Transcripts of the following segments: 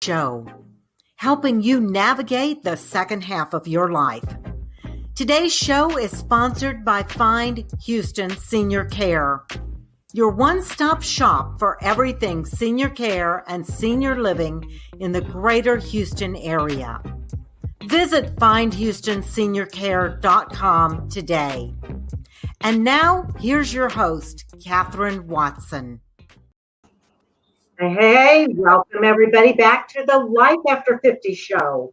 Show, helping you navigate the second half of your life. Today's show is sponsored by Find Houston Senior Care, your one-stop shop for everything senior care and senior living in the greater Houston area. Visit findhoustonseniorcare.com today. And now, here's your host, Catherine Watson. Hey, welcome everybody back to the Life After 50 show.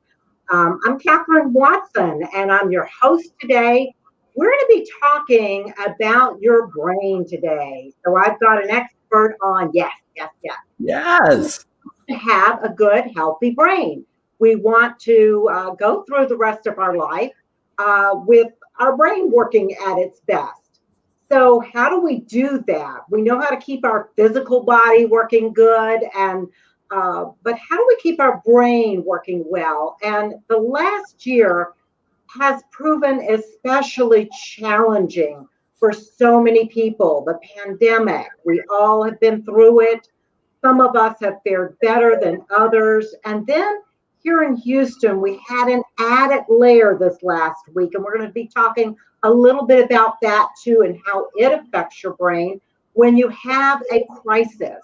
I'm Catherine Watson, and I'm your host today. We're going to be talking about your brain today. So I've got an expert on, yes. To have a good, healthy brain. We want to go through the rest of our life with our brain working at its best. So how do we do that? We know how to keep our physical body working good, and but how do we keep our brain working well? And the last year has proven especially challenging for so many people. The pandemic, we all have been through it. Some of us have fared better than others. And then here in Houston, we had an added layer this last week, and we're going to be talking a little bit about that too and how it affects your brain when you have a crisis.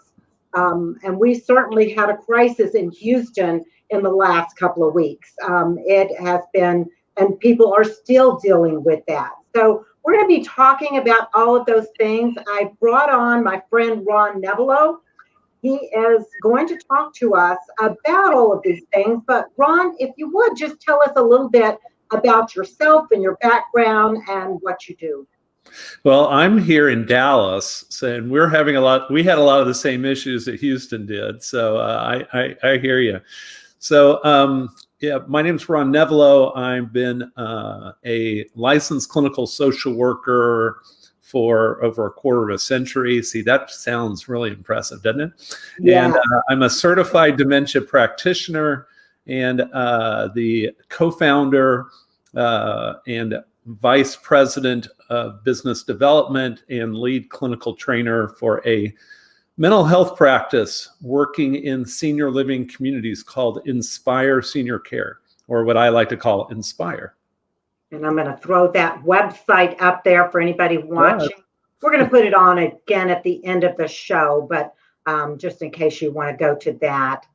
And we certainly had a crisis in Houston in the last couple of weeks. It has been, and people are still dealing with that. So we're going to be talking about all of those things. I brought on my friend Ron Nevelow. He is going to talk to us about all of these things. But Ron, if you would just tell us a little bit about yourself and your background and what you do. Well, I'm here in Dallas, and we had a lot of the same issues that Houston did. So I hear you. So my name's Ron Nevelow. I've been a licensed clinical social worker for over a quarter of a century. See, that sounds really impressive, doesn't it? Yeah. And I'm a certified dementia practitioner and the co-founder and vice president of business development and lead clinical trainer for a mental health practice working in senior living communities called Inspire Senior Care, or what I like to call Inspire. And I'm going to throw that website up there for anybody watching. Yeah. We're going to put it on again at the end of the show, but just in case you want to go to that.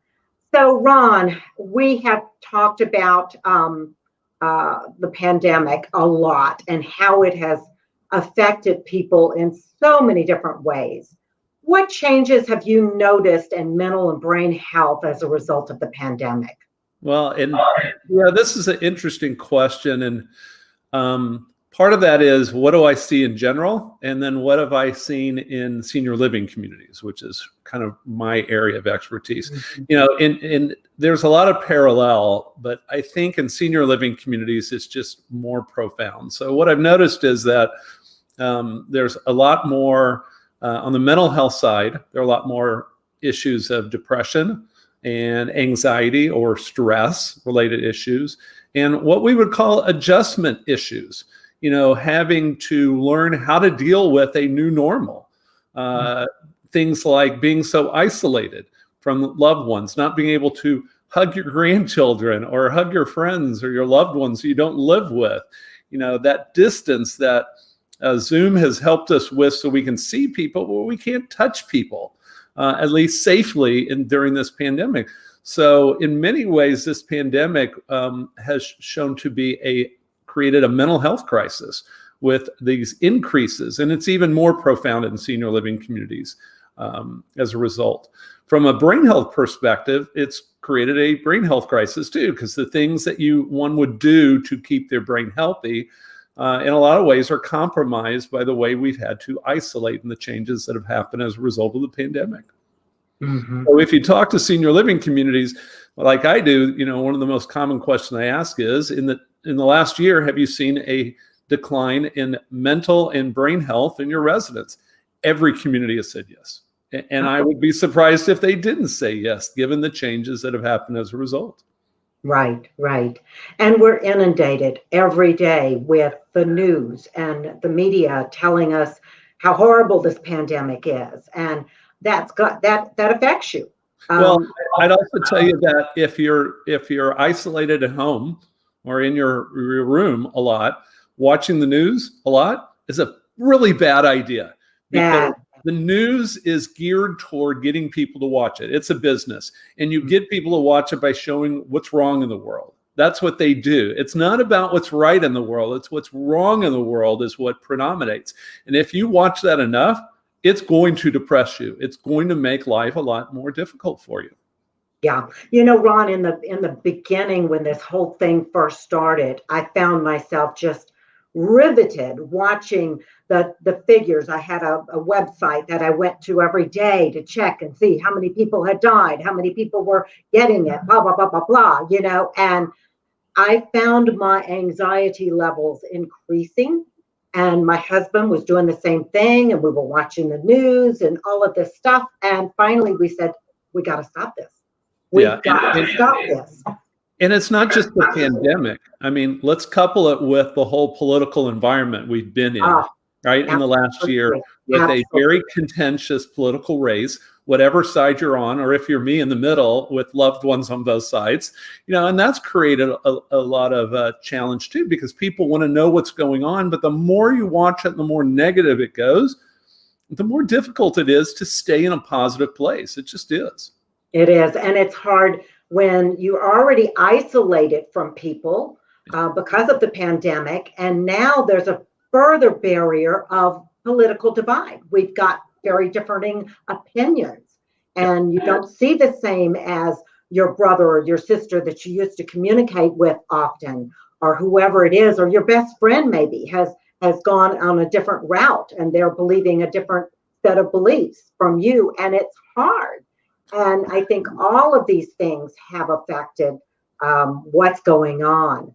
So, Ron, we have talked about the pandemic a lot and how it has affected people in so many different ways. What changes have you noticed in mental and brain health as a result of the pandemic? Well, and this is an interesting question. And part of that is, what do I see in general? And then what have I seen in senior living communities, which is kind of my area of expertise. Mm-hmm. There's a lot of parallel, but I think in senior living communities, it's just more profound. So what I've noticed is that there's a lot more on the mental health side. There are a lot more issues of depression and anxiety or stress related issues, and what we would call adjustment issues, having to learn how to deal with a new normal. Things like being so isolated from loved ones, not being able to hug your grandchildren or hug your friends or your loved ones you don't live with. That distance that Zoom has helped us with so we can see people, but we can't touch people. At least safely during this pandemic. So in many ways, this pandemic has shown to created a mental health crisis with these increases. And it's even more profound in senior living communities as a result. From a brain health perspective, it's created a brain health crisis too, because the things that one would do to keep their brain healthy in a lot of ways are compromised by the way we've had to isolate and the changes that have happened as a result of the pandemic. Mm-hmm. So if you talk to senior living communities, like I do, one of the most common questions I ask is, in the last year, have you seen a decline in mental and brain health in your residents? Every community has said yes. And I would be surprised if they didn't say yes, given the changes that have happened as a result. Right. And we're inundated every day with the news and the media telling us how horrible this pandemic is. And that affects you. Well, I'd also tell you that if you're isolated at home or in your room a lot, watching the news a lot is a really bad idea, because the news is geared toward getting people to watch it. It's a business, and you get people to watch it by showing what's wrong in the world. That's what they do. It's not about what's right in the world. It's what's wrong in the world is what predominates. And if you watch that enough, it's going to depress you. It's going to make life a lot more difficult for you. Yeah. Ron, in the beginning, when this whole thing first started, I found myself just riveted watching the figures. I had a website that I went to every day to check and see how many people had died, how many people were getting it, blah, blah, blah, blah, blah, and I found my anxiety levels increasing. And my husband was doing the same thing, and we were watching the news and all of this stuff. And finally we said, we got to stop this. We've got to stop this. And it's not just the pandemic. I mean, let's couple it with the whole political environment we've been in, right? In the last year, with a very contentious political race, whatever side you're on, or if you're me in the middle with loved ones on both sides, and that's created a lot of challenge too, because people want to know what's going on. But the more you watch it, the more negative it goes, the more difficult it is to stay in a positive place. It just is. It is. And it's hard when you're already isolated from people because of the pandemic. And now there's a further barrier of political divide. We've got very differing opinions, and you don't see the same as your brother or your sister that you used to communicate with often, or whoever it is, or your best friend maybe has gone on a different route and they're believing a different set of beliefs from you, and it's hard. And I think all of these things have affected what's going on.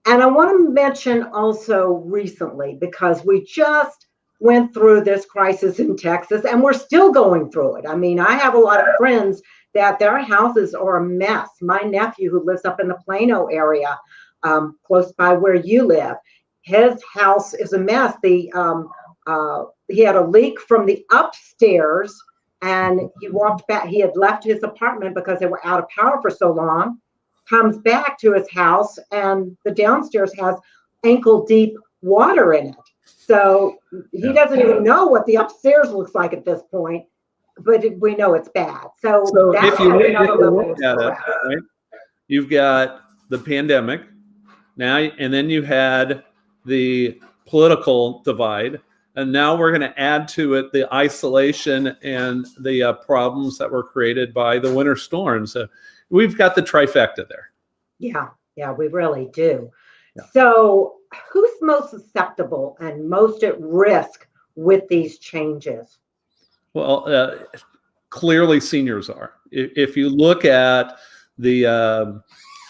And I want to mention also recently, because we just went through this crisis in Texas and we're still going through it. I mean, I have a lot of friends that their houses are a mess. My nephew, who lives up in the Plano area, close by where you live, his house is a mess. He had a leak from the upstairs, and he walked back. He had left his apartment because they were out of power for so long, comes back to his house, and the downstairs has ankle deep water in it. So he doesn't even know what the upstairs looks like at this point, but we know it's bad. So that's if you look at it, right? You've got the pandemic now, and then you had the political divide, and now we're going to add to it the isolation and the problems that were created by the winter storm. So we've got the trifecta there. Yeah, we really do. Yeah. So who's most susceptible and most at risk with these changes? Well, clearly seniors are. If you look at the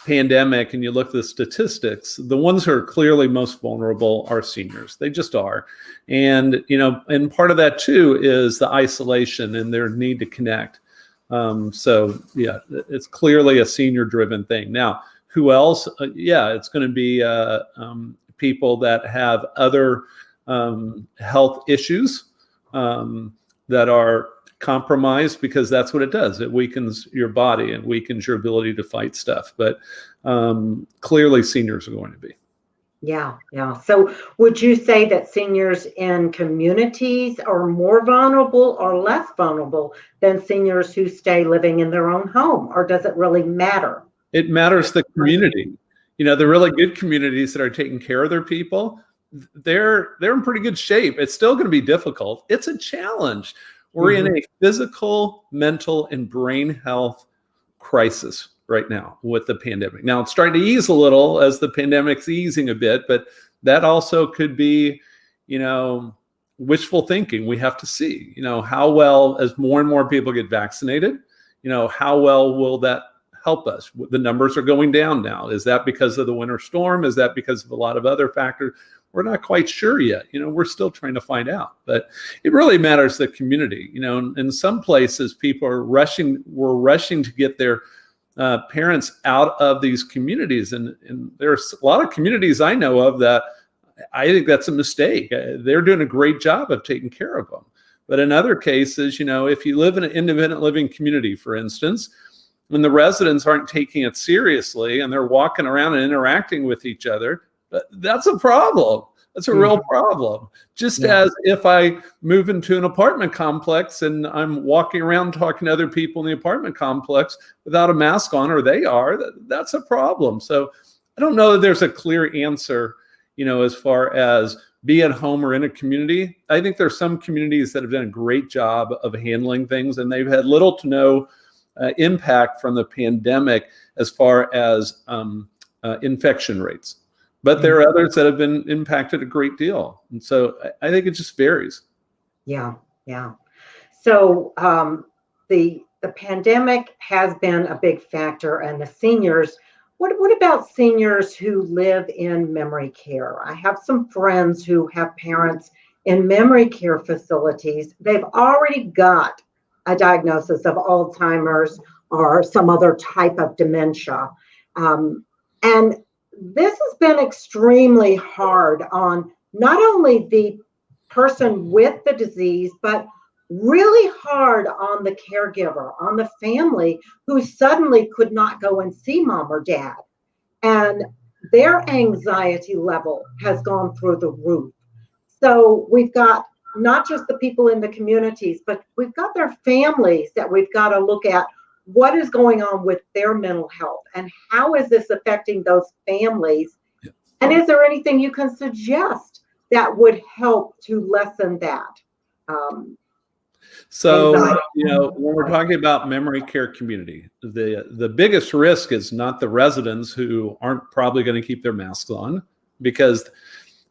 pandemic and you look at the statistics, the ones who are clearly most vulnerable are seniors. They just are. And, and part of that too is the isolation and their need to connect. So yeah, it's clearly a senior driven thing. Now, who else? It's going to be people that have other health issues that are compromised, because that's what it does. It weakens your body and weakens your ability to fight stuff. But clearly seniors are going to be. Yeah. So would you say that seniors in communities are more vulnerable or less vulnerable than seniors who stay living in their own home, or does it really matter? It matters the community. The really good communities that are taking care of their people, they're in pretty good shape. It's still going to be difficult. It's a challenge. We're in a physical, mental, and brain health crisis right now with the pandemic. Now it's starting to ease a little as the pandemic's easing a bit, but that also could be, wishful thinking. We have to see, how well, as more and more people get vaccinated, how well will that help us? The numbers are going down now. Is that because of the winter storm? Is that because of a lot of other factors? We're not quite sure yet. We're still trying to find out. But it really matters the community. In some places, people are rushing to get their parents out of these communities. And there's a lot of communities I know of that I think that's a mistake. They're doing a great job of taking care of them. But in other cases, if you live in an independent living community, for instance, when the residents aren't taking it seriously and they're walking around and interacting with each other, that's a problem. That's a real problem. Just as if I move into an apartment complex and I'm walking around talking to other people in the apartment complex without a mask on, or they are, that's a problem. So I don't know that there's a clear answer, as far as be at home or in a community. I think there's some communities that have done a great job of handling things, and they've had little to no impact from the pandemic as far as infection rates. But there are others that have been impacted a great deal. And so I think it just varies. Yeah. So the pandemic has been a big factor, and the seniors, what about seniors who live in memory care? I have some friends who have parents in memory care facilities. They've already got a diagnosis of Alzheimer's or some other type of dementia. And this has been extremely hard on not only the person with the disease, but really hard on the caregiver, on the family who suddenly could not go and see mom or dad. And their anxiety level has gone through the roof. So we've got not just the people in the communities, but we've got their families that we've got to look at. What is going on with their mental health, and how is this affecting those families? Yeah. And is there anything you can suggest that would help to lessen that? When we're talking about memory care community, the biggest risk is not the residents who aren't probably going to keep their masks on, because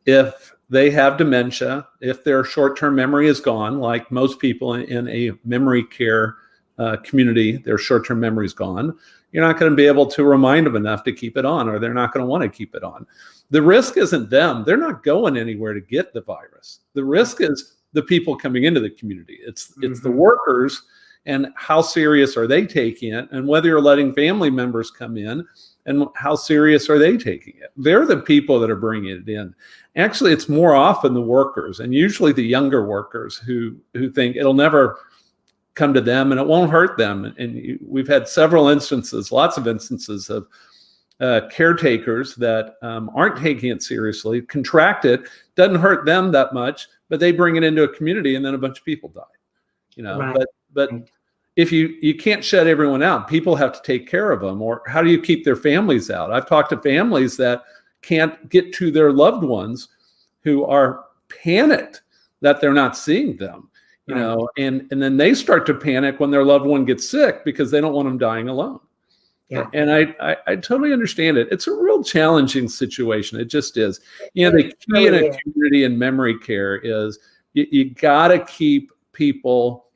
if they have dementia, if their short-term memory is gone, like most people in a memory care community, their short-term memory is gone, you're not going to be able to remind them enough to keep it on, or they're not going to want to keep it on. The risk isn't them. They're not going anywhere to get the virus. The risk is the people coming into the community. It's the workers, and how serious are they taking it, and whether you're letting family members come in and how serious are they taking it. They're the people that are bringing it in. Actually, it's more often the workers, and usually the younger workers who think it'll never come to them and it won't hurt them. And we've had several instances, lots of instances of caretakers that aren't taking it seriously, contract it, doesn't hurt them that much, but they bring it into a community and then a bunch of people die. Right. But if you can't shut everyone out, people have to take care of them. Or how do you keep their families out? I've talked to families that can't get to their loved ones who are panicked that they're not seeing them. And then they start to panic when their loved one gets sick because they don't want them dying alone. Yeah. And I totally understand it. It's a real challenging situation. It just is. The key in a community and memory care is you got to keep people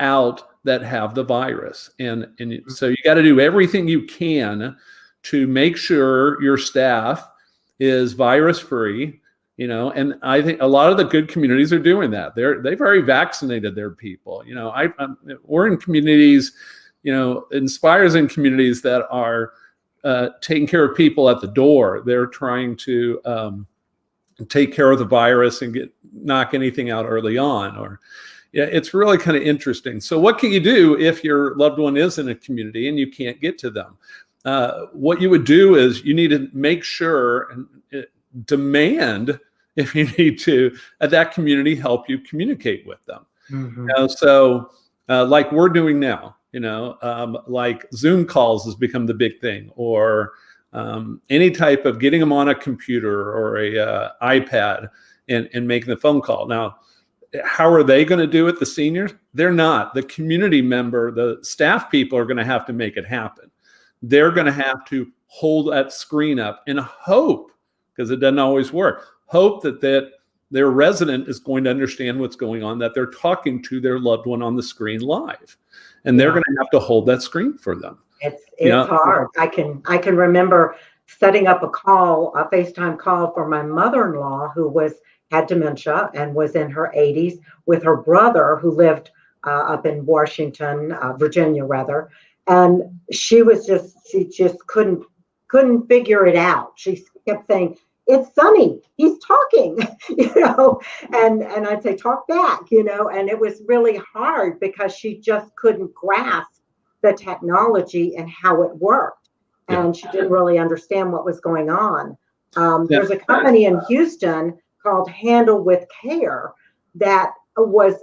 out that have the virus. And so you got to do everything you can to make sure your staff is virus free. And I think a lot of the good communities are doing that. They've already vaccinated their people. We're in communities, Inspire's in communities that are taking care of people at the door. They're trying to take care of the virus and knock anything out early on. It's really kind of interesting. So what can you do if your loved one is in a community and you can't get to them? What you would do is you need to make sure and demand, if you need to, that community help you communicate with them. So like we're doing now, like Zoom calls has become the big thing, or any type of getting them on a computer or a iPad and making the phone call. Now, how are they going to do it, the seniors? They're not. The community member, the staff people are going to have to make it happen. They're going to have to hold that screen up and hope, because it doesn't always work, hope that their resident is going to understand what's going on, that they're talking to their loved one on the screen live. And they're going to have to hold that screen for them. It's hard. I can remember setting up a FaceTime call for my mother-in-law who had dementia and was in her 80s, with her brother who lived up in Virginia rather. And she just couldn't figure it out. She kept saying, it's Sonny, he's talking, and I'd say, talk back, and it was really hard because she just couldn't grasp the technology and how it worked. Yeah. And she didn't really understand what was going on. Yeah. There's a company in Houston called Handle with Care that was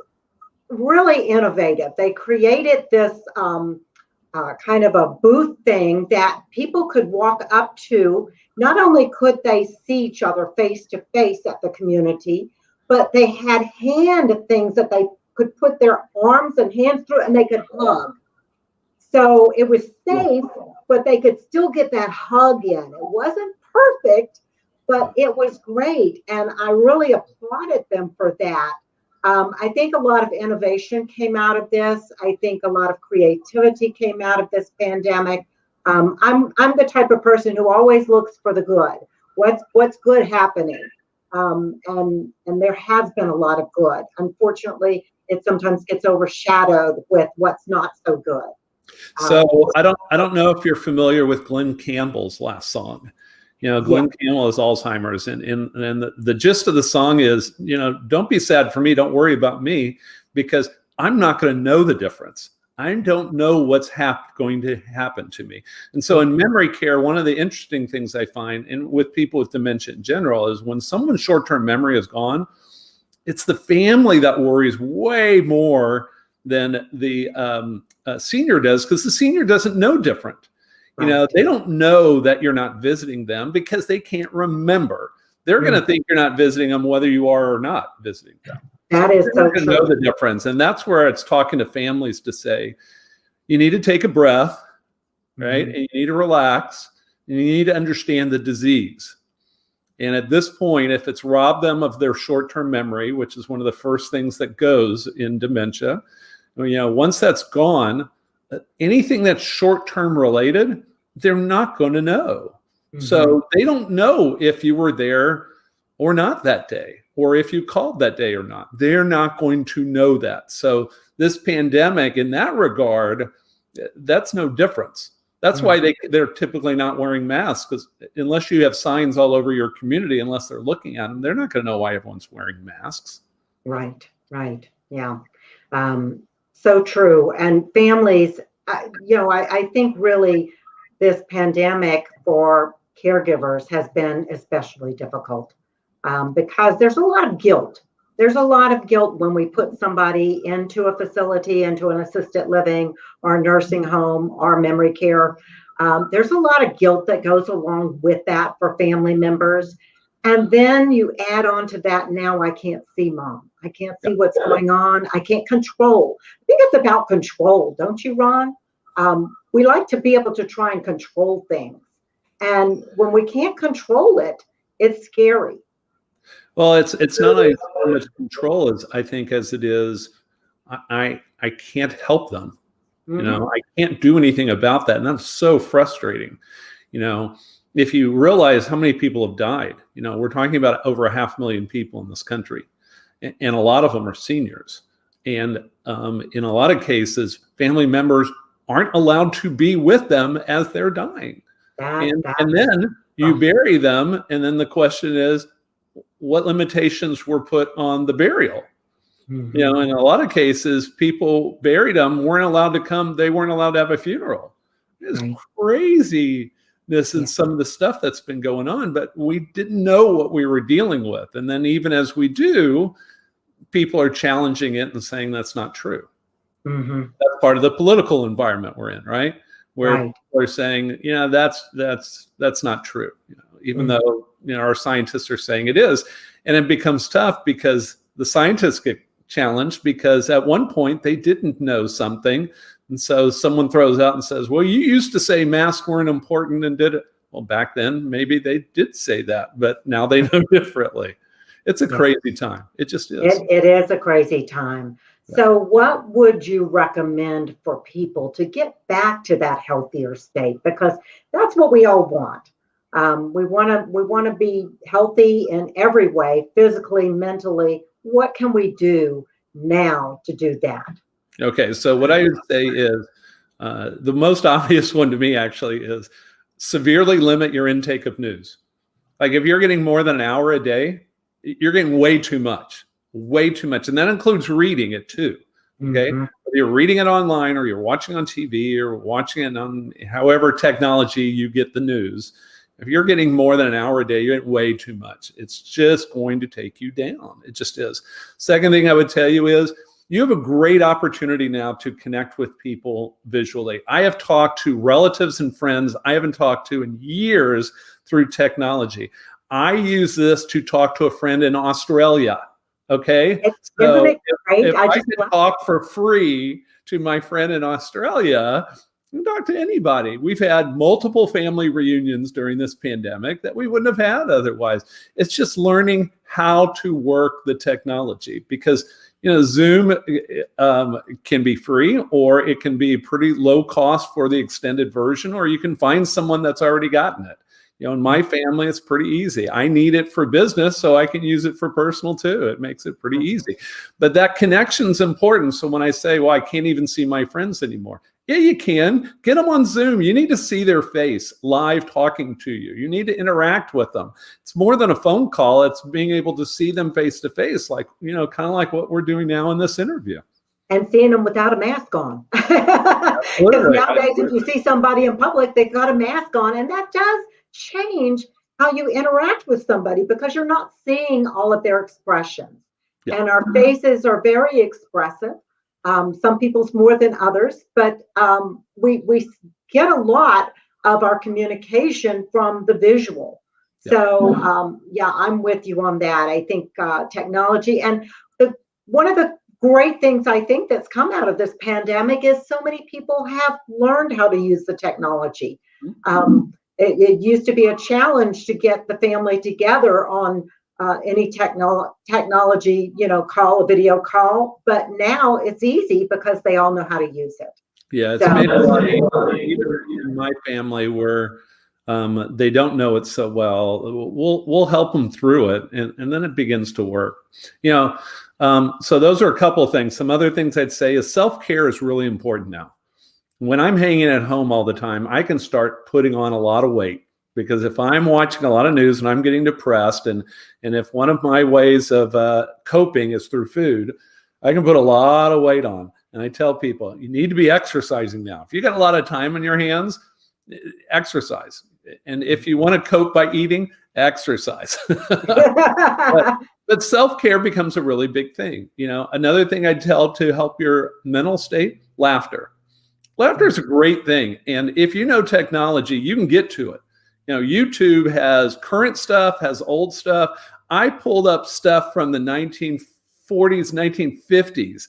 really innovative. They created this kind of a booth thing that people could walk up to. Not only could they see each other face to face at the community, but they had hand things that they could put their arms and hands through, and they could hug. So it was safe, but they could still get that hug in. It wasn't perfect, but it was great. And I really applauded them for that. I think a lot of innovation came out of this. I think a lot of creativity came out of this pandemic. I'm the type of person who always looks for the good. What's good happening? And there has been a lot of good. Unfortunately, it sometimes gets overshadowed with what's not so good. So I don't know if you're familiar with Glenn Campbell's last song. Glenn Campbell has Alzheimer's, and the gist of the song is, don't be sad for me, don't worry about me, because I'm not going to know the difference. I don't know what's going to happen to me. And so in memory care, one of the interesting things I find, and with people with dementia in general, is when someone's short-term memory is gone, it's the family that worries way more than the senior does, because the senior doesn't know different. They don't know that you're not visiting them because they can't remember. They're going to think you're not visiting them whether you are or not visiting them. That is so true. Know the difference. And that's where it's talking to families to say, you need to take a breath, right? And you need to relax. And you need to understand the disease. And at this point, if it's robbed them of their short-term memory, which is one of the first things that goes in dementia, once that's gone, anything that's short-term related, they're not going to know. So they don't know if you were there or not that day, or if you called that day or not. They're not going to know that. So this pandemic, in that regard, that's no difference. That's why they're typically not wearing masks, because unless you have signs all over your community, unless they're looking at them, they're not going to know why everyone's wearing masks. Right. Yeah. So true. And families, I think really this pandemic for caregivers has been especially difficult because there's a lot of guilt. There's a lot of guilt when we put somebody into a facility, into an assisted living or a nursing home or memory care. There's a lot of guilt that goes along with that for family members. And then you add on to that, now I can't see mom. I can't see what's going on. I can't control. I think it's about control, don't you, Ron? We like to be able to try and control things. And when we can't control it, it's scary. Well, it's not as much control as I think as it is, I can't help them. I can't do anything about that. And that's so frustrating. If you realize how many people have died, we're talking about over 500,000 people in this country, and a lot of them are seniors. And in a lot of cases, family members aren't allowed to be with them as they're dying. And then you bury them. And then the question is, what limitations were put on the burial? In a lot of cases, people buried them, weren't allowed to come. They weren't allowed to have a funeral. It's craziness and some of the stuff that's been going on, but we didn't know what we were dealing with. And then even as we do, people are challenging it and saying that's not true. That's part of the political environment we're in, right? Where people are saying, that's not true. Even though our scientists are saying it is. And it becomes tough because the scientists get challenged because at one point they didn't know something. And so someone throws out and says, well, you used to say masks weren't important and did it. Well, back then, maybe they did say that, but now they know differently. It's a crazy time. It just is. It is a crazy time. So what would you recommend for people to get back to that healthier state? Because that's what we all want. We want to be healthy in every way, physically, mentally. What can we do now to do that? Okay, so what I would say is the most obvious one to me actually is severely limit your intake of news. Like if you're getting more than an hour a day, you're getting way too much. And that includes reading it too. Okay. Mm-hmm. Whether you're reading it online or you're watching on TV or watching it on however technology you get the news, if you're getting more than an hour a day, you're getting way too much. It's just going to take you down. It just is. Second thing I would tell you is you have a great opportunity now to connect with people visually. I have talked to relatives and friends I haven't talked to in years through technology. I use this to talk to a friend in Australia. Okay. Isn't it great? If I can talk for free to my friend in Australia, you can talk to anybody. We've had multiple family reunions during this pandemic that we wouldn't have had otherwise. It's just learning how to work the technology, because Zoom can be free, or it can be pretty low cost for the extended version, or you can find someone that's already gotten it. In my family, it's pretty easy. I need it for business, so I can use it for personal too. It makes it pretty easy. But that connection's important. So when I say, well, I can't even see my friends anymore. Yeah, you can. Get them on Zoom. You need to see their face live talking to you. You need to interact with them. It's more than a phone call. It's being able to see them face to face, like, kind of like what we're doing now in this interview. And seeing them without a mask on. Because nowadays, if you see somebody in public, they've got a mask on, and that does change how you interact with somebody, because you're not seeing all of their expressions. Yeah. And our faces are very expressive. Some people's more than others, but we get a lot of our communication from the visual. Yeah. So I'm with you on that. I think technology, and one of the great things I think that's come out of this pandemic is so many people have learned how to use the technology. It used to be a challenge to get the family together on any technology, a video call, but now it's easy because they all know how to use it. Yeah, it's made a lot easier in my family where they don't know it so well. We'll help them through it, and then it begins to work. So those are a couple of things. Some other things I'd say is self-care is really important now. When I'm hanging at home all the time, I can start putting on a lot of weight, because if I'm watching a lot of news and I'm getting depressed, and if one of my ways of coping is through food, I can put a lot of weight on. And I tell people, you need to be exercising now. If you got a lot of time in your hands, exercise. And if you want to cope by eating, exercise. But self-care becomes a really big thing. Another thing I'd tell to help your mental state, laughter. Laughter is a great thing. And if you know technology, you can get to it. YouTube has current stuff, has old stuff. I pulled up stuff from the 1940s, 1950s,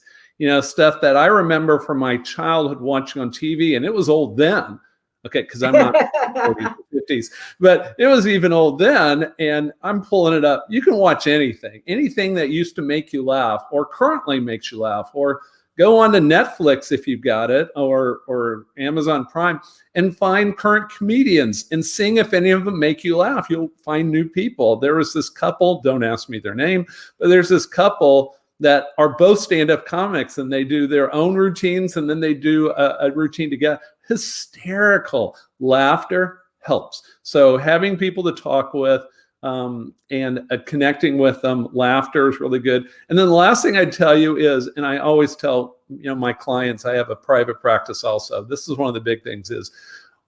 stuff that I remember from my childhood watching on TV, and it was old then. Okay, because I'm not 40s, 50s, but it was even old then, and I'm pulling it up. You can watch anything that used to make you laugh or currently makes you laugh, or go on to Netflix if you've got it, or Amazon Prime, and find current comedians and sing if any of them make you laugh. You'll find new people. There was this couple, don't ask me their name, but there's this couple that are both stand-up comics, and they do their own routines, and then they do a routine together. Hysterical. Laughter helps. So having people to talk with, and connecting with them, laughter is really good. And then the last thing I'd tell you is, and I always tell my clients, I have a private practice also. This is one of the big things, is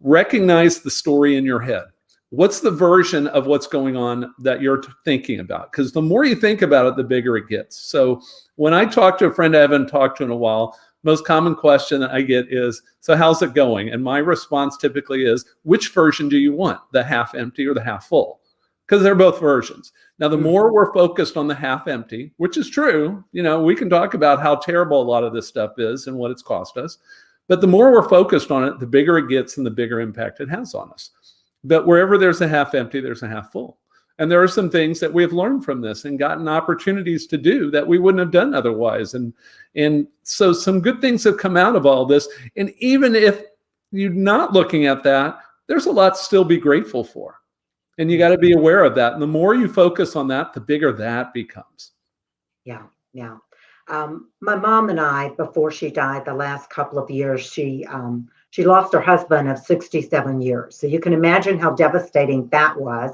recognize the story in your head. What's the version of what's going on that you're thinking about? Because the more you think about it, the bigger it gets. So when I talk to a friend I haven't talked to in a while, most common question that I get is, so how's it going? And my response typically is, which version do you want? The half empty or the half full? Because they're both versions. Now, the more we're focused on the half empty, which is true, we can talk about how terrible a lot of this stuff is and what it's cost us. But the more we're focused on it, the bigger it gets and the bigger impact it has on us. But wherever there's a half empty, there's a half full. And there are some things that we've learned from this and gotten opportunities to do that we wouldn't have done otherwise. And so some good things have come out of all this. And even if you're not looking at that, there's a lot to still be grateful for. And you got to be aware of that. And the more you focus on that, the bigger that becomes. Yeah. My mom and I, before she died, the last couple of years, she lost her husband of 67 years. So you can imagine how devastating that was.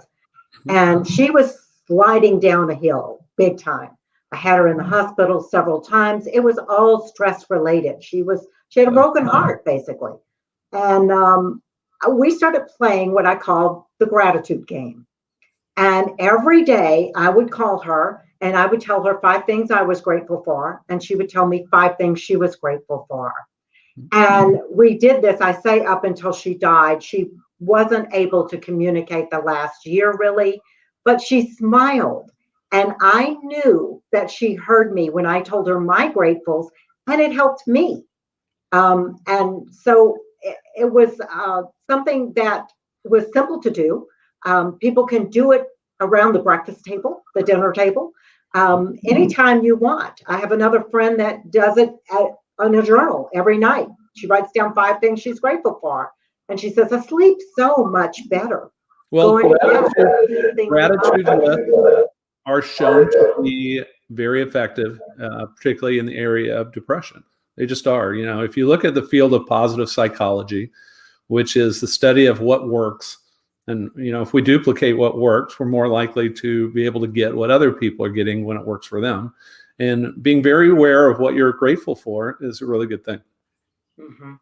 and she was sliding down a hill big time. I had her in the hospital several times. It was all stress related. She had a broken heart basically, and we started playing what I call the gratitude game. And every day I would call her and I would tell her 5 things I was grateful for, and she would tell me 5 things she was grateful for. And we did this, I say, up until she died. She wasn't able to communicate the last year really, but she smiled. And I knew that she heard me when I told her my gratefuls, and it helped me. And so it was something that was simple to do. People can do it around the breakfast table, the dinner table, anytime you want. I have another friend that does it on a journal every night. She writes down 5 things she's grateful for. And she says, I sleep so much better. Well, gratitude are shown to be very effective, particularly in the area of depression. They just are. You know, if you look at the field of positive psychology, which is the study of what works, and, you know, if we duplicate what works, we're more likely to be able to get what other people are getting when it works for them. And being very aware of what you're grateful for is a really good thing. Mm-hmm.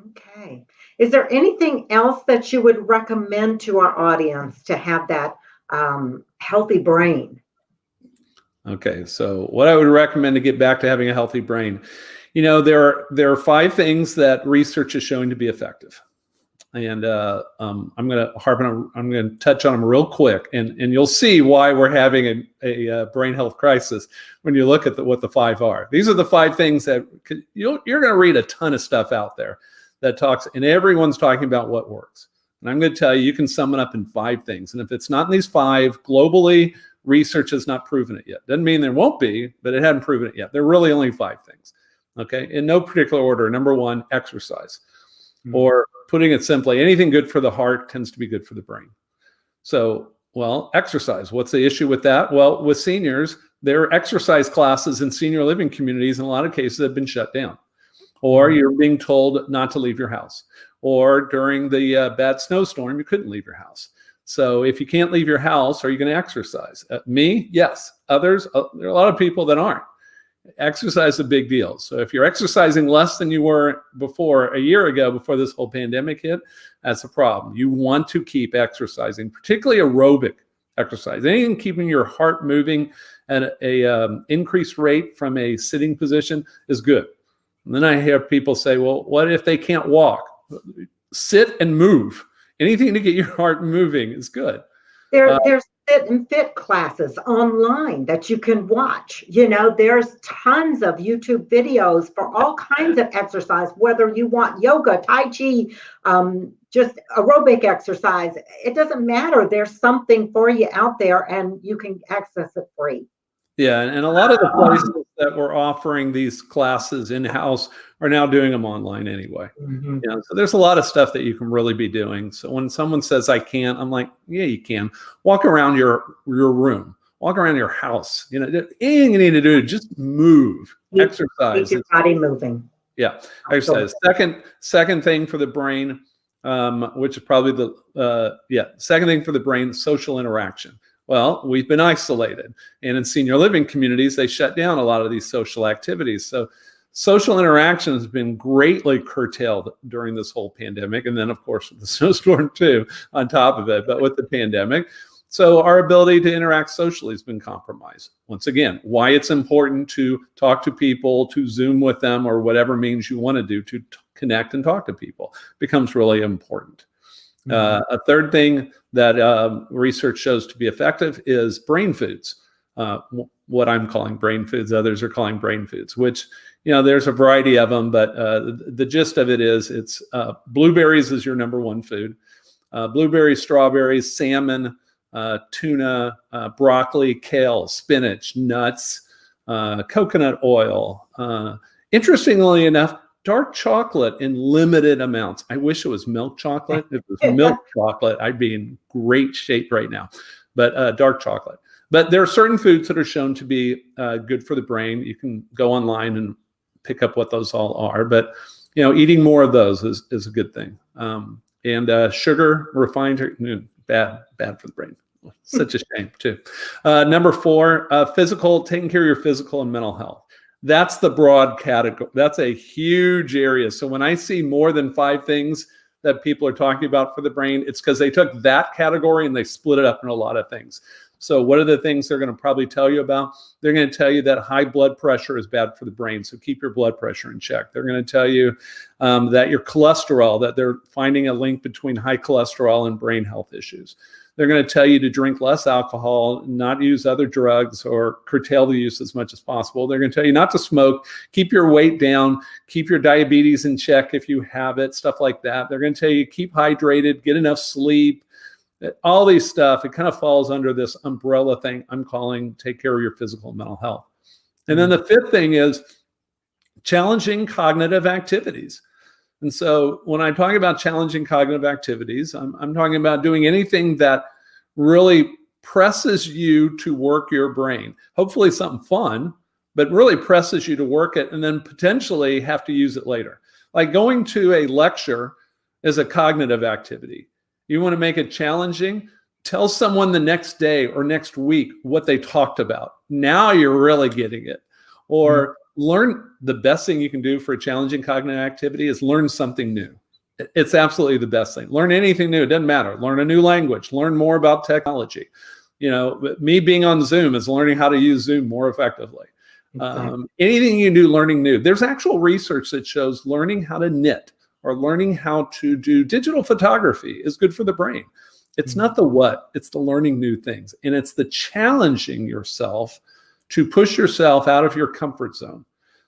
Okay. Is there anything else that you would recommend to our audience to have that healthy brain? Okay. So what I would recommend to get back to having a healthy brain, you know, there are 5 things that research is showing to be effective. And I'm going to touch on them real quick, and you'll see why we're having a brain health crisis when you look at what the 5 are. These are the 5 things that you're going to read a ton of stuff out there that talks, and everyone's talking about what works. And I'm going to tell you, you can sum it up in 5 things. And if it's not in these 5, globally, research has not proven it yet. Doesn't mean there won't be, but it hasn't proven it yet. There are really only 5 things. Okay, in no particular order. Number 1, exercise. Or putting it simply, anything good for the heart tends to be good for the brain. So, well, exercise. What's the issue with that? Well, with seniors, their exercise classes in senior living communities in a lot of cases have been shut down. Or you're being told not to leave your house. Or during the bad snowstorm, you couldn't leave your house. So if you can't leave your house, are you going to exercise? Me? Yes. Others? There are a lot of people that aren't. Exercise is a big deal. So if you're exercising less than you were before a year ago, before this whole pandemic hit, that's a problem. You want to keep exercising, particularly aerobic exercise. Anything keeping your heart moving at a increased rate from a sitting position is good. And then I hear people say, well, what if they can't walk? Sit and move. Anything to get your heart moving is good. There's sit and fit classes online that you can watch. You know, there's tons of YouTube videos for all kinds of exercise, whether you want yoga, Tai Chi, just aerobic exercise. It doesn't matter. There's something for you out there, and you can access it free. Yeah, and a lot of the places that were offering these classes in-house are now doing them online anyway. Mm-hmm. You know, so there's a lot of stuff that you can really be doing. So when someone says I can't, I'm like, yeah, you can. Walk around your room, walk around your house. You know, anything you need to do, just move, exercise. Keep your body moving. Yeah, exercise. Second thing for the brain, which is probably second thing for the brain, social interaction. Well, we've been isolated, and in senior living communities, they shut down a lot of these social activities. So social interaction has been greatly curtailed during this whole pandemic. And then, of course, with the snowstorm too, on top of it, but with the pandemic. So our ability to interact socially has been compromised. Once again, why it's important to talk to people, to Zoom with them, or whatever means you want to do to connect and talk to people becomes really important. A third thing that research shows to be effective is brain foods. What I'm calling brain foods, others are calling brain foods, which, you know, there's a variety of them, but the gist of it is it's blueberries is your number 1 food. Blueberries, strawberries, salmon, tuna, broccoli, kale, spinach, nuts, coconut oil. Interestingly enough, dark chocolate in limited amounts. I wish it was milk chocolate. If it was milk chocolate, I'd be in great shape right now. But dark chocolate. But there are certain foods that are shown to be good for the brain. You can go online and pick up what those all are. But, you know, eating more of those is a good thing. And sugar, refined, bad for the brain. Such a shame too. Number 4, taking care of your physical and mental health. That's the broad category. That's a huge area. So when I see more than 5 things that people are talking about for the brain, it's because they took that category and they split it up into a lot of things. So what are the things they're going to probably tell you about? They're going to tell you that high blood pressure is bad for the brain, so keep your blood pressure in check. They're going to tell you that your cholesterol, that they're finding a link between high cholesterol and brain health issues. They're going to tell you to drink less alcohol, not use other drugs, or curtail the use as much as possible. They're going to tell you not to smoke, keep your weight down, keep your diabetes in check if you have it, stuff like that. They're going to tell you keep hydrated, get enough sleep, all these stuff. It kind of falls under this umbrella thing I'm calling take care of your physical and mental health. And then the 5th thing is challenging cognitive activities. And so when I talk about challenging cognitive activities, I'm talking about doing anything that really presses you to work your brain. Hopefully something fun, but really presses you to work it and then potentially have to use it later. Like going to a lecture is a cognitive activity. You want to make it challenging? Tell someone the next day or next week what they talked about. Now you're really getting it. Or learn. The best thing you can do for a challenging cognitive activity is learn something new. It's absolutely the best thing. Learn anything new. It doesn't matter. Learn a new language. Learn more about technology. You know, me being on Zoom is learning how to use Zoom more effectively. Exactly. Anything you do, learning new. There's actual research that shows learning how to knit or learning how to do digital photography is good for the brain. It's not the what, it's the learning new things. And it's the challenging yourself to push yourself out of your comfort zone.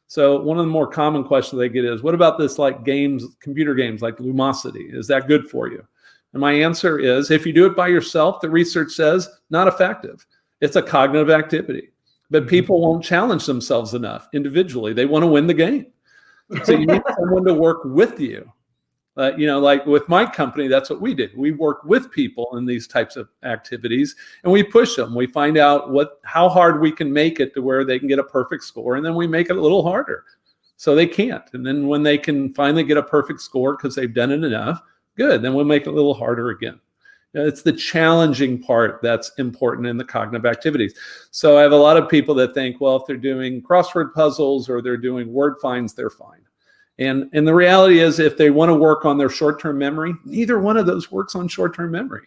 So one of the more common questions they get is, what about this like games, computer games like Lumosity? Is that good for you? And my answer is, if you do it by yourself, the research says not effective. It's a cognitive activity. But people won't challenge themselves enough individually. They want to win the game. So you need someone to work with you. You know, like with my company, that's what we do. We work with people in these types of activities and we push them. We find out how hard we can make it to where they can get a perfect score, and then we make it a little harder so they can't. And then when they can finally get a perfect score because they've done it enough, good, then we'll make it a little harder again. It's the challenging part that's important in the cognitive activities. So I have a lot of people that think, well, if they're doing crossword puzzles or they're doing word finds, they're fine. And the reality is, if they want to work on their short-term memory, neither one of those works on short-term memory.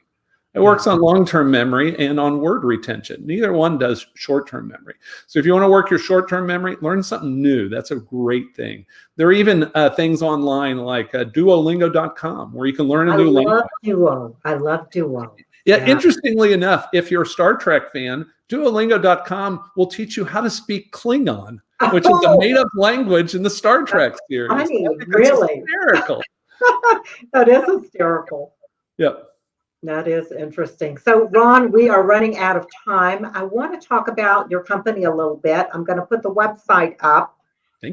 It works on long-term memory and on word retention. Neither one does short-term memory. So if you want to work your short-term memory, learn something new. That's a great thing. There are even things online like Duolingo.com where you can learn a new language. I love Duo. Yeah, interestingly enough, if you're a Star Trek fan, Duolingo.com will teach you how to speak Klingon, which is a made-up language in the Star Trek series. Funny, really? Hysterical. That is hysterical. Yep. That is interesting. So, Ron, we are running out of time. I want to talk about your company a little bit. I'm going to put the website up.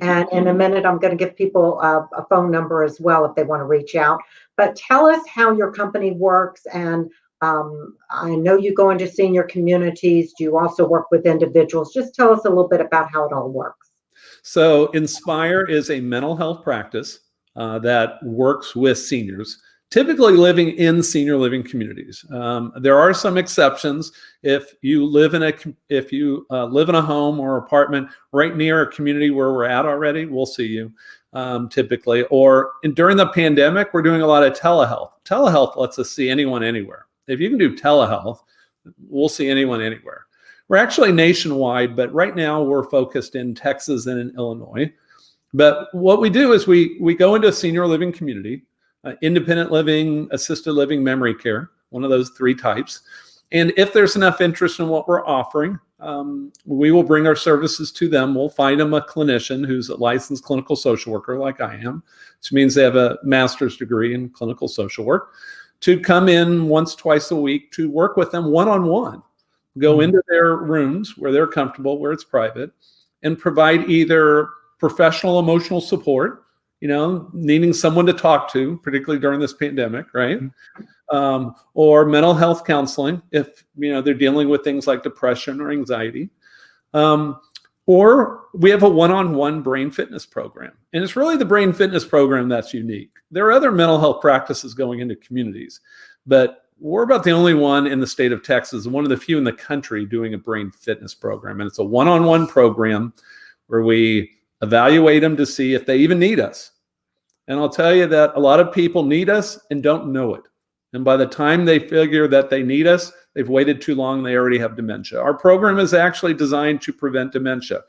And in a minute, I'm going to give people a phone number as well if they want to reach out. But tell us how your company works. And I know you go into senior communities. Do you also work with individuals? Just tell us a little bit about how it all works. So Inspire is a mental health practice that works with seniors, typically living in senior living communities. There are some exceptions. If you live in a home or apartment right near a community where we're at already, we'll see you typically. Or during the pandemic, we're doing a lot of telehealth. Telehealth lets us see anyone anywhere. If you can do telehealth, we'll see anyone anywhere. We're actually nationwide, but right now we're focused in Texas and in Illinois. But what we do is we go into a senior living community, independent living, assisted living, memory care, one of those 3 types. And if there's enough interest in what we're offering, we will bring our services to them. We'll find them a clinician who's a licensed clinical social worker like I am, which means they have a master's degree in clinical social work, to come in once, twice a week to work with them one-on-one, go into their rooms where they're comfortable, where it's private, and provide either professional emotional support, you know, needing someone to talk to, particularly during this pandemic, right? Or mental health counseling if, you know, they're dealing with things like depression or anxiety. Or we have a one-on-one brain fitness program. And it's really the brain fitness program that's unique. There are other mental health practices going into communities, but we're about the only one in the state of Texas, one of the few in the country doing a brain fitness program. And it's a one-on-one program where we evaluate them to see if they even need us. And I'll tell you that a lot of people need us and don't know it. And by the time they figure that they need us, they've waited too long, they already have dementia. Our program is actually designed to prevent dementia.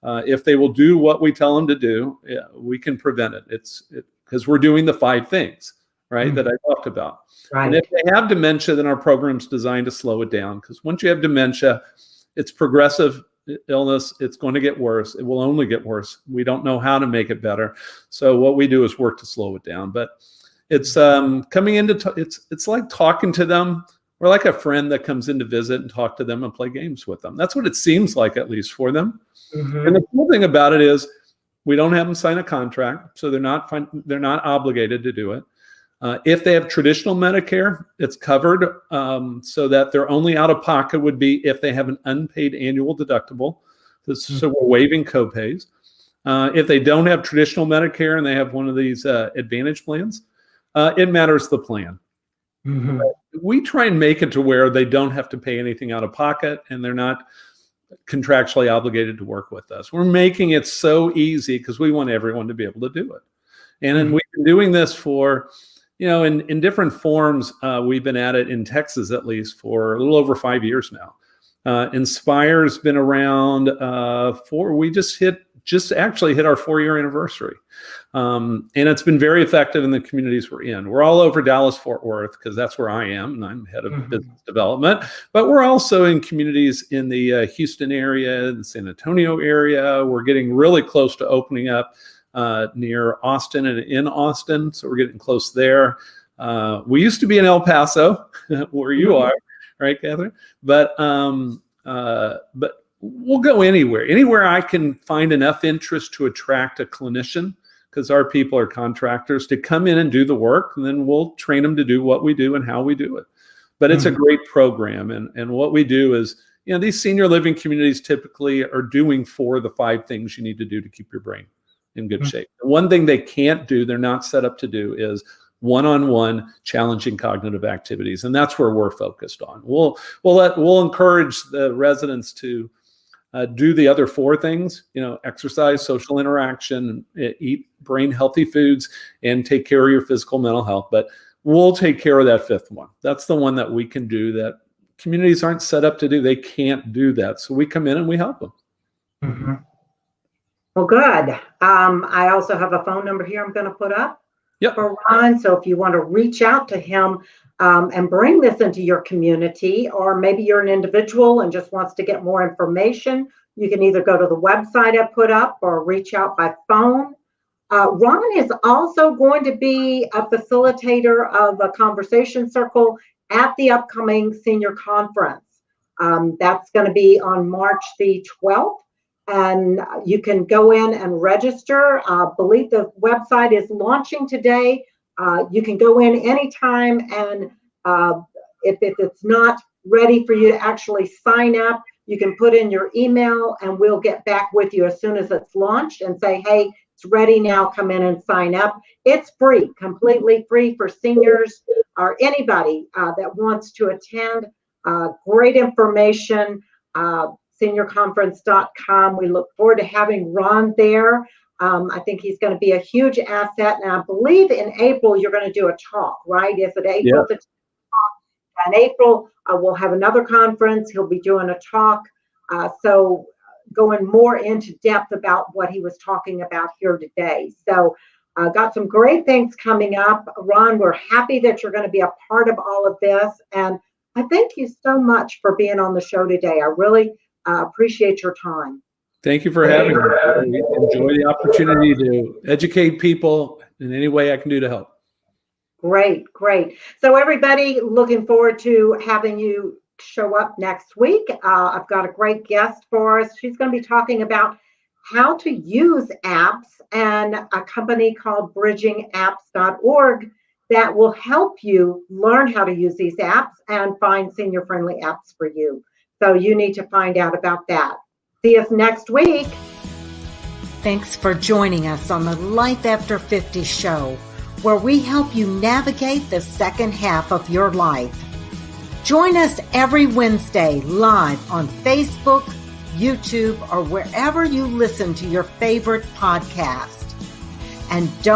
If they will do what we tell them to do, we can prevent it. It's because we're doing the 5 things, right, that I talked about. Right. And if they have dementia, then our program's designed to slow it down. Because once you have dementia, it's progressive illness. It's going to get worse. It will only get worse. We don't know how to make it better. So what we do is work to slow it down. But it's coming into it's like talking to them. We're like a friend that comes in to visit and talk to them and play games with them. That's what it seems like, at least for them. Mm-hmm. And the cool thing about it is we don't have them sign a contract, so they're not obligated to do it. If they have traditional Medicare, it's covered so that their only out-of-pocket would be if they have an unpaid annual deductible. So we're waiving copays. If they don't have traditional Medicare and they have one of these Advantage plans, it matters the plan. Mm-hmm. We try and make it to where they don't have to pay anything out of pocket and they're not contractually obligated to work with us. We're making it so easy because we want everyone to be able to do it. And then we've been doing this for, in different forms. We've been at it in Texas, at least, for a little over 5 years now. Inspire's been around we just actually hit our 4-year anniversary. And it's been very effective in the communities we're in. We're all over Dallas-Fort Worth because that's where I am, and I'm head of business development. But we're also in communities in the Houston area, the San Antonio area. We're getting really close to opening up near Austin and in Austin, so we're getting close there. We used to be in El Paso, where you are, right, Catherine? But we'll go anywhere I can find enough interest to attract a clinician, because our people are contractors, to come in and do the work, and then we'll train them to do what we do and how we do it. But it's a great program, and what we do is, these senior living communities typically are doing 4 of the 5 things you need to do to keep your brain in good shape. The one thing they can't do, they're not set up to do, is one-on-one challenging cognitive activities, and that's where we're focused on. We'll encourage the residents to do the other 4 things, exercise, social interaction, eat brain healthy foods, and take care of your physical mental health. But we'll take care of that 5th one. That's the one that we can do that communities aren't set up to do. They can't do that. So we come in and we help them. Mm-hmm. Well, good. I also have a phone number here I'm going to put up for Ron. So if you want to reach out to him and bring this into your community, or maybe you're an individual and just wants to get more information, you can either go to the website I put up or reach out by phone. Ron is also going to be a facilitator of a conversation circle at the upcoming senior conference. That's going to be on March the 12th. And you can go in and register. I believe the website is launching today. You can go in anytime, and if it's not ready for you to actually sign up, you can put in your email and we'll get back with you as soon as it's launched and say, hey, it's ready now, come in and sign up. It's free, completely free for seniors or anybody that wants to attend. Great information. Seniorconference.com. We look forward to having Ron there. I think he's going to be a huge asset. And I believe in April, you're going to do a talk, right? Is it April? Yeah. In April, we'll have another conference. He'll be doing a talk. So going more into depth about what he was talking about here today. So got some great things coming up. Ron, we're happy that you're going to be a part of all of this. And I thank you so much for being on the show today. I really appreciate your time. Thank you for having me. I enjoy the opportunity to educate people in any way I can do to help. Great. So everybody, looking forward to having you show up next week. I've got a great guest for us. She's going to be talking about how to use apps, and a company called bridgingapps.org that will help you learn how to use these apps and find senior-friendly apps for you. So you need to find out about that. See us next week. Thanks for joining us on the Life After 50 show, where we help you navigate the second half of your life. Join us every Wednesday live on Facebook, YouTube, or wherever you listen to your favorite podcast. And don't